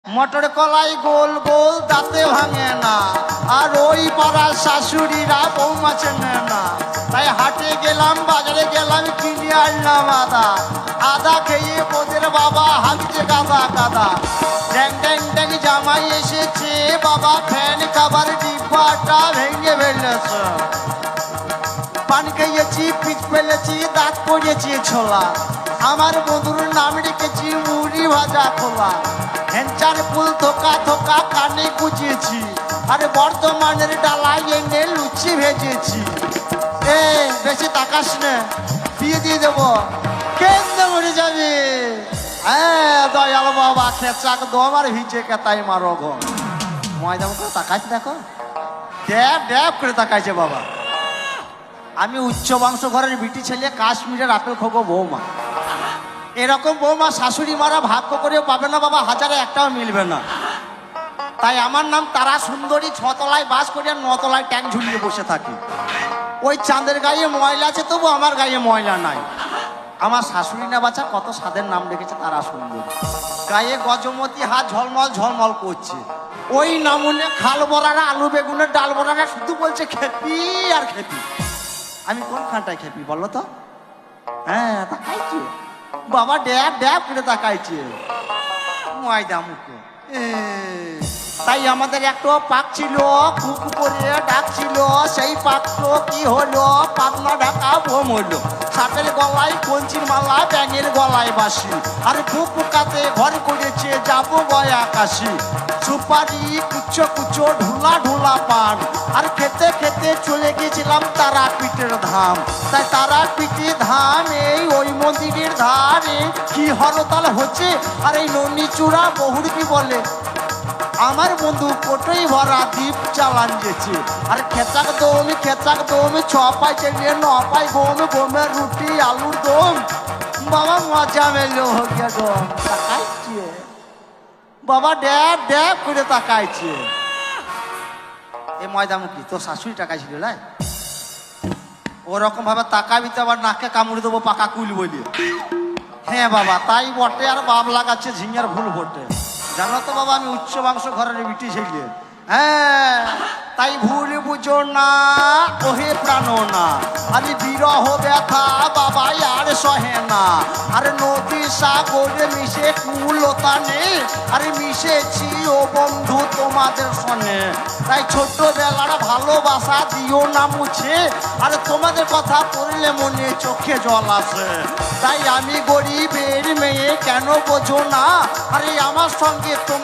মটর কলাই গোল গোল দাঁতে ভাঙে না, আর ওই পাড়ার শাশুড়িরা বৌমা চেনে না। তাই হাটে গেলাম, বাজারে গেলাম, কিনে আনলাম আদা। আদা খেয়ে ওদের বাবা হাঁকছে গাদা গাদা। ড্যাং ড্যাং ড্যাং জামাই এসেছে, বাবা ফ্যান খাবার ডিব্বাটা ভেঙে ফেলেছে। পান খেয়েছি, পিঠ ফেলেছি, দাঁত পড়েছি ছোলা। আমার বন্ধুর নাম রেখেছি মুড়ি ভাজা খোলা। হেঞ্চার ফুল থোকা থোকা কানে গুজিয়েছি, আরে বর্ধমানের ডালায় এনে লুচি ভেজেছি। এ বেশি তাকাস না, দিয়ে দিয়ে দেবো, কেন্দ্রে মরে যাবে। হ্যাঁ দয়াল বাবা খেচাক দম আর ভিজে কেতাই মারো গো। ময়দা করে তাকাইছে, দেখো ড্যাব ড্যাব করে তাকাইছে বাবা। আমি উচ্চ বংশ ঘরের বিটি ছেলে, কাশ্মীরের আপেল খোগো বৌমা। এরকম বৌমা শাশুড়ি মারা ভাগ্য করেও পাবে না বাবা, হাজারে একটাও মিলবে না। তাই আমার নাম তারা সুন্দরী, 6 তলায় বাস করি আর 9 তলায় ট্যাঙ্ক ঝুলিয়ে বসে থাকি। ওই চাঁদের গায়ে ময়লা আছে, তবু আমার গায়ে ময়লা নাই। আমার শাশুড়ি না বাচ্চা কত স্বাদের নাম রেখেছে তারা সুন্দরী। গায়ে গজমতি, হাত ঝলমল ঝলমল করছে। ওই নামুনে খাল বড়ারা, আলু বেগুনের ডাল বড়ারা শুধু বলছে খেপি আর খেপি। আমি কোন খানটায় খেপি বলো তো? হ্যাঁ তাকাইছে বাবা, ড্যাব ড্যাব করে তাকাইছে ময়দা মুখে। তাই আমাদের একটা পাক ছিল, খুব করে ডাকছিল। সেই পাকটো কি হলো? পাতলা ঢাকা বোম হলো। সাপের গলায় কঞ্চির মালা, ব্যাঙের গলায় বাসি, আর ফুকাতে ঘর করেছে যাবো গয়া কাশি। সুপারি কুচো কুচো, ঢোলা ঢোলা পান, আর খেতে খেতে চলে গেছিলাম তারাপীঠের ধাম। তাই তারাপীঠে ধাম এই ওই মন্দিরের ধারে কি হরতাল হচ্ছে, আর এই নন্দি চূড়া বহুর কি বলে। আমার বন্ধু কোটোই ভরা দ্বীপ চালান গেছে, আর খেচাক দম 6 পাই চেয়ে 9 পাই গম, গমের রুটি আলুর দম। বাবা মজা মেলো গিয়া দম। তাকাইছে বাবা, ড্যাব ড্যাব করে তাকাইছে। এ ময়দামুখী তোর শাশুড়ি তাকাইছিল লাই, ওরকম ভাবে তাকাবি তো আবার নাকে কামড়ে দেবো পাকা কুল বলি। হ্যাঁ বাবা তাই বটে, আর বাপ লাগাচ্ছে ঝিঙের ভুল বটে। জানো তো বাবা আমি উচ্চ বংশ ঘরের বিটি ছেলে। হ্যাঁ তাই ভুল বুঝো না, ওহে প্রাণ না। আরে বিরহ ব্যথা বাবা আর সহে না। আরে নদী সাগরে মিশে কুলতা নেই, আরে মিশেছি ও বন্ধু তোমাদের সনে। তাই ছোট্টবেলার ভালোবাসা দিও না মুছে, আরে তোমাদের কথা পড়লে মনে চোখে জল আসে। তাই আমি গরিবের মেয়ে, কেন বোঝো না? আরে আমার সঙ্গে তোমার